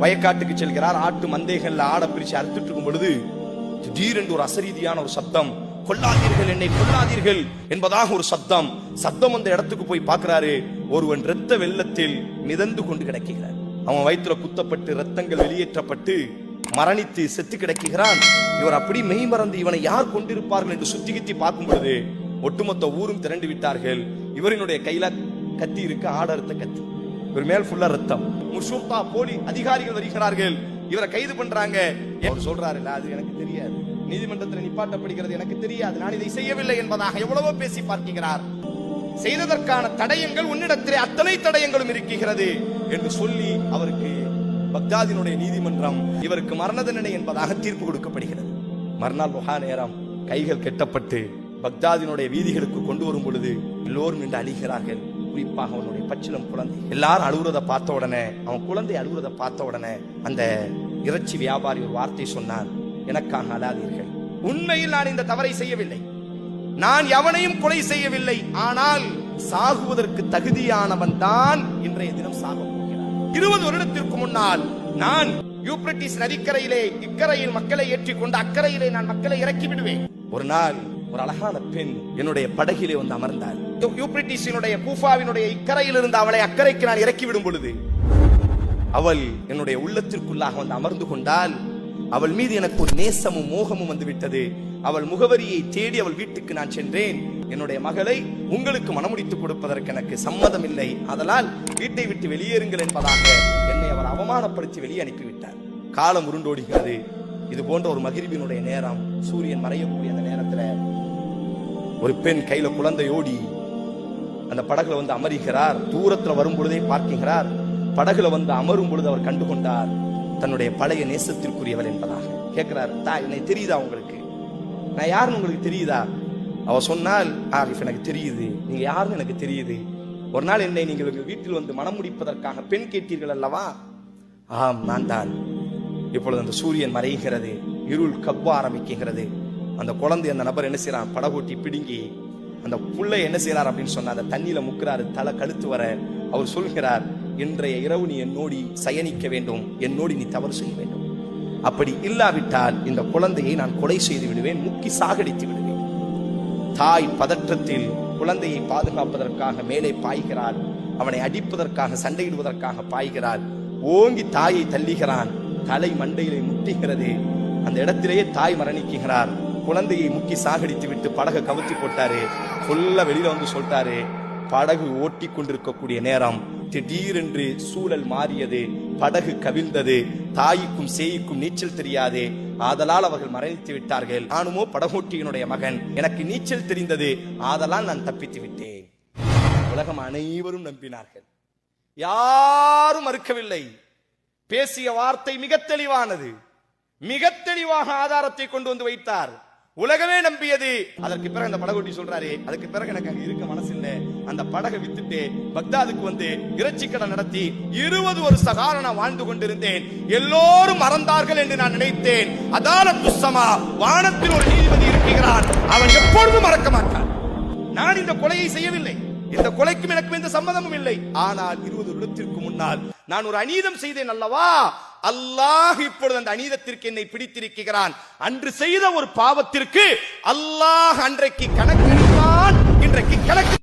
வயக்காட்டுக்கு செல்கிறார். ஆட்டு மந்தைகள்ல ஆட பிரிச்சு அறுத்துட்டு இருக்கும் பொழுது திடீரென்று ஒரு அசரீதியான ஒரு சத்தம், கொல்லாதீர்கள், என்னை கொல்லாதீர்கள் என்பதாக ஒரு சத்தம். அந்த இடத்துக்கு போய் பார்க்கிறாரு. ஒருவன் இரத்த வெள்ளத்தில் மிதந்து கொண்டு கிடக்கிறார். அவன் வயிற்றுல குத்தப்பட்டு ரத்தங்கள் வெளியேற்றப்பட்டு மரணித்து செத்து கிடக்கிறான். இவர் அப்படி மெய் மறந்து இவனை யார் கொண்டிருப்பார்கள் என்று சுத்தி கித்தி பார்க்கும் பொழுது ஒட்டுமொத்த ஊரும் திரண்டு விட்டார்கள். இவரினுடைய கையில கத்தி இருக்கு, ஆடறுத்த கத்தி. இவர் மேல் ஃபுல்லா ரத்தம். முஷூர்தா போலி அதிகாரிகள் வருகிறார்கள், இவரை கைது பண்றாங்க. அவர் சொல்றாரு, அது எனக்கு தெரியாது, நீதிமன்றத்தில் நிப்பாட்டப்படுகிறது, எனக்கு தெரியாது, நான் இதை செய்யவில்லை என்பதாக எவ்வளவோ பேசி பார்க்கிறார். செய்ததற்கான தடயங்கள் உன்னிடத்திலே அத்தனை தடயங்களும் இருக்கிறது என்று சொல்லி அவருக்கு பக்தாதினுடைய நீதிமன்றம் இவருக்கு மரண தண்டனை என்பதாக தீர்ப்பு கொடுக்கப்படுகிறது. மறுநாள் புகா நேரம் கைகள் கெட்டப்பட்டு பக்தாதினுடைய வீதிகளுக்கு கொண்டு வரும் பொழுது எல்லோரும் நின்று அழுகிறார்கள். குறிப்பாக அவனுடைய பச்சிலம் குழந்தை. எல்லாரும் அழுகுறத பார்த்த உடனே, அவன் குழந்தை அழுகுறத பார்த்த உடனே அந்த இறைச்சி வியாபாரி ஒரு வார்த்தை சொன்னான், எனக்காக அழாதீர்கள், உண்மையில் நான் இந்த தவறை செய்யவில்லை, நான் எவனையும் கொலை செய்யவில்லை, ஆனால் சாகுவதற்கு தகுதியானவன் தான் இன்றைய தினம் சாக போகிறான். 20 வருடத்திற்கு முன்னால் நான் யூப்ரட்டிஸ் நதிக்கரையிலே இக்கரையில் மக்களை ஏற்றிக் கொண்டு அக்கறையிலே நான் மக்களை இறக்கி விடுவேன். ஒரு நாள் ஒரு அழகான பெண் என்னுடைய படகிலே வந்து அமர்ந்தாள். யூப்ரட்டிஸினுடைய கூஃபாவினுடைய இக்கரையில் இருந்து அவளை அக்கறைக்கு நான் இறக்கி விடும் பொழுது அவள் என்னுடைய உள்ளத்திற்குள்ளாக வந்து அமர்ந்து கொண்டால் அவள் மீது எனக்கு ஒரு நேசமும் மோகமும் வந்து விட்டது. அவள் முகவரியை தேடி அவள் வீட்டுக்கு நான் சென்றேன். என்னுடைய மகளை உங்களுக்கு மனமுடித்துக் கொடுப்பதற்கு எனக்கு சம்மதம் இல்லை, அதனால் வீட்டை விட்டு வெளியேறுங்கள் என்பதாக என்னை அவர் அவமானப்படுத்தி வெளியே அனுப்பிவிட்டார். காலம் உருண்டோடுகிறது. இது போன்ற ஒரு மகிரிபினுடைய நேரம், சூரியன் மறையக்கூடிய அந்த நேரத்துல ஒரு பெண் கையில குழந்தையோடி அந்த படகுல வந்து அமருகிறார். தூரத்துல வரும் பொழுதே பார்க்கிறார். படகுல வந்து அமரும் பொழுது அவர் கண்டுகொண்டார் தன்னுடைய பழைய நேசத்திற்குரியவர் என்பதாக. கேட்கிறார், என்னை தெரியுதா உங்களுக்கு, நான் யாருன்னு உங்களுக்கு தெரியுதா? அவ சொன்னால், ஆரிஃப் எனக்கு தெரியுது, நீங்க யாருன்னு எனக்கு தெரியுது. ஒரு நாள் என்னை நீங்கள் வீட்டில் வந்து மனம் முடிப்பதற்காக பெண் கேட்டீர்கள் அல்லவா? ஆம், நான் தான். இப்பொழுது அந்த சூரியன் மறைகிறது, இருள் கவ்வ ஆரம்பிக்கிறது. அந்த குழந்தை அந்த நபர் என்ன செய்யறான், படகோட்டி பிடுங்கி அந்த புள்ளை என்ன செய்யறார் அப்படின்னு சொன்னா அந்த தண்ணியில முக்கிறாரு, தலை கழுத்து வர. அவர் சொல்கிறார், இன்றைய இரவு நீ என்னோடி சயனிக்க வேண்டும், என்னோடி நீ தவறு செய்ய வேண்டும், அப்படி இல்லாவிட்டால் இந்த குழந்தையை நான் கொலை செய்து விடுவேன், முக்கி சாகடித்து விடுவேன். தாய் பதற்றத்தில் குழந்தையை பாதுகாப்பதற்காக மேலே பாய்கிறாள். அவனை அடிப்பதற்காக சண்டையிடுவதற்காக பாய்கிறாள். ஓங்கி தாயை தள்ளுகிறான். தலை மண்டையிலே முட்டுகிறது. அந்த இடத்திலேயே தாய் மரணிக்கிறார். குழந்தையை முக்கி சாகடித்து விட்டு படகை கவுத்தி போட்டாரு. ஃபுல்லா வெளியில வந்து சொல்லிட்டாரு. படகு ஓட்டி கொண்டிருக்கக்கூடிய நேரம் திடீரென்று சூழல் மாறியது. படகு கவிழ்ந்தது. தாய்க்கும் சேய்க்கும் நீச்சல் தெரியாது, ஆதலால் அவர்கள் மரணித்து விட்டார்கள். நானுமோ படகோட்டியினுடைய மகன், எனக்கு நீச்சல் தெரிந்தது, ஆதலால் நான் தப்பித்து விட்டேன். உலகம் அனைவரும் நம்பினார்கள், யாரும் மறுக்கவில்லை. பேசிய வார்த்தை மிக தெளிவானது, மிக தெளிவாக ஆதாரத்தை கொண்டு வந்து வைத்தார். உலகமே நம்பியது. அதற்கு பிறகு அந்த படகோட்டி சொல்றாரு, அதுக்கு பிறகு எனக்கு அங்க இருக்க மனசு இல்லை, அந்த படகை வித்துட்டு பக்தாதுக்கு வந்து இறைச்சி கடை நடத்தி 20 வருஷ காலம் நான் வாழ்ந்து கொண்டிருந்தேன். எல்லோரும் மறந்தார்கள் என்று நான் நினைத்தேன். அதாலத்து ஸமா, வானத்தில் ஒரு நீதிபதி இருக்கிறான், அவன் எப்பொழுதும் மறக்க மாட்டான். நான் இந்த கொலையை செய்யவில்லை, இந்த கொலைக்கும் எனக்கு எந்த சம்மதமும் இல்லை. ஆனால் 20 வருடத்திற்கு முன்னால் நான் ஒரு அநீதம் செய்தேன் அல்லவா, அல்லாஹ் இப்பொழுது அந்த அநீதத்திற்கு என்னை பிடித்திருக்கிறான். அன்று செய்த ஒரு பாவத்திற்கு அல்லாஹ் அன்றைக்கு கணக்கு எடுத்தான், இன்றைக்கு கணக்கு